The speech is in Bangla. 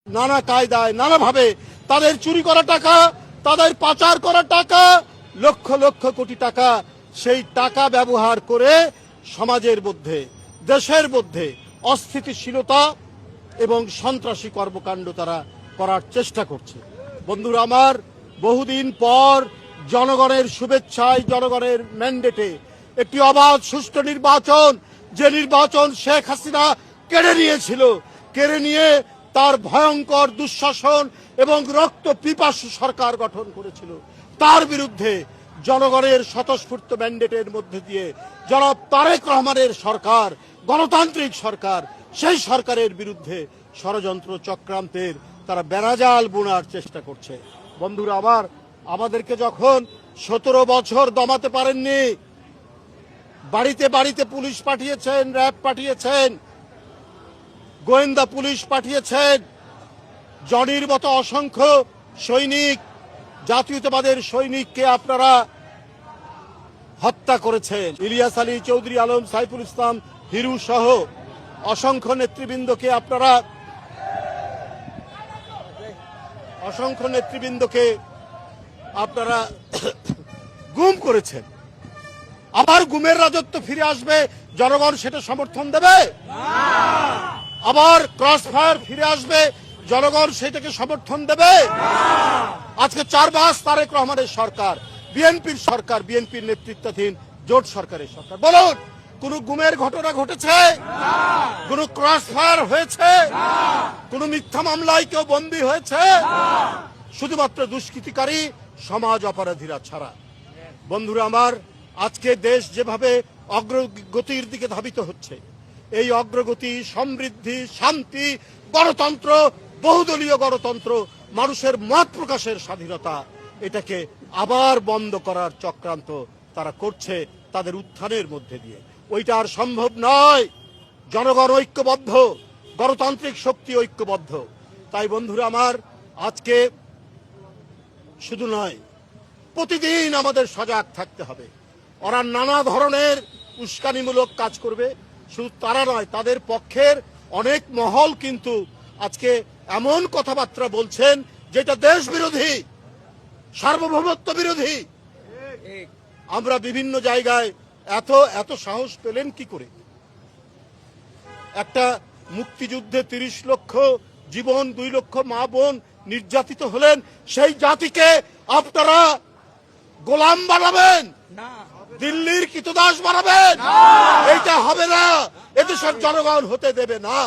নানা কায়দায় নানাভাবে তাদের চুরি করা টাকা, তাদের পাচার করা টাকা, লক্ষ লক্ষ কোটি টাকা, সেই টাকা ব্যবহার করে সমাজের মধ্যে, দেশের মধ্যে অস্থিতিশীলতা এবং সন্ত্রাসী কর্মকাণ্ড তারা করার চেষ্টা করছে। বন্ধুরা আমার, বহুদিন পর জনগণের শুভেচ্ছায়, জনগণের ম্যান্ডেটে একটি অবাধ সুষ্ঠু নির্বাচন, যে নির্বাচন শেখ হাসিনা কেড়ে নিয়েছিল, কেড়ে নিয়ে তার ভয়ঙ্কর দুঃশাসন এবং রক্ত পিপাসু সরকার গঠন করেছিল, তার বিরুদ্ধে জনগণের স্বতঃস্ফূর্ত ম্যান্ডেটের মধ্যে দিয়ে জনাব তারেক রহমানের সরকার, গণতান্ত্রিক সরকার, সেই সরকারের বিরুদ্ধে ষড়যন্ত্র চক্রান্তের তারা বেড়াজাল বোনার চেষ্টা করছে। বন্ধুরা আমার, আমাদেরকে যখন 17 বছর দমাতে পারেননি, বাড়িতে বাড়িতে পুলিশ পাঠিয়েছেন, র্যাব পাঠিয়েছেন, গোয়েন্দা পুলিশ পাঠিয়েছেন, জনির মতো অসংখ্য সৈনিক, জাতীয়তাবাদের সৈনিককে আপনারা হত্যা করেছেন, ইলিয়াস আলী, চৌধুরী আলম, সাইফুল ইসলাম, হিরু সহ অসংখ্য নেতৃবৃন্দকে আপনারা গুম করেছেন। আবার গুমের রাজত্ব ফিরে আসবে, জনগণ সেটা সমর্থন দেবে? আবার ক্রস ফায়ার ফিরে আসবে, জনগণ সেটাকে সমর্থন দেবে? আজকে 4 মাস তারেক রহমানের সরকার, বিএনপির সরকার, বিএনপির নেতৃত্বাধীন জোট সরকারের সরকার, বলুন কোন গুমের ঘটনা ঘটেছে? কোন ক্রস ফায়ার হয়েছে? কোন মিথ্যা মামলায় কেউ বন্দী হয়েছে? শুধুমাত্র দুষ্কৃতিকারী, সমাজ অপরাধীরা ছাড়া। বন্ধুরা আমার, আজকে দেশ যেভাবে অগ্রগতির দিকে ধাবিত হচ্ছে, এই অগ্রগতি, সমৃদ্ধি, শান্তি, গণতন্ত্র, বহুদলীয় গণতন্ত্র, মানুষের মত প্রকাশের স্বাধীনতা, এটাকে আবার বন্ধ করার চক্রান্ত তারা করছে তাদের উত্থানের মধ্যে দিয়ে। ওইটা আর সম্ভব নয়। জনগণ ঐক্যবদ্ধ, গণতান্ত্রিক শক্তি ঐক্যবদ্ধ। তাই বন্ধুরা আমার, আজকে শুধু নয়, প্রতিদিন আমাদের সজাগ থাকতে হবে। ওরা নানা ধরনের উস্কানিমূলক কাজ করবে, শুধু তারা নয়, তাদের পক্ষের অনেক মহল কিন্তু আজকে এমন কথাবার্তা বলছেন যেটা দেশ বিরোধী, সার্বভৌমত্ব বিরোধী। আমরা বিভিন্ন জায়গায় এত সাহস পেলেন কি করে? একটা মুক্তিযুদ্ধে 30 লক্ষ জীবন, 2 লক্ষ মা বোন নির্যাতিত হলেন, সেই জাতিকে আপনারা গোলাম বানাবেন, দিল্লির কৃতদাস বানাবেন? এইটা হবে না, এদেশের জনগণ হতে দেবে না।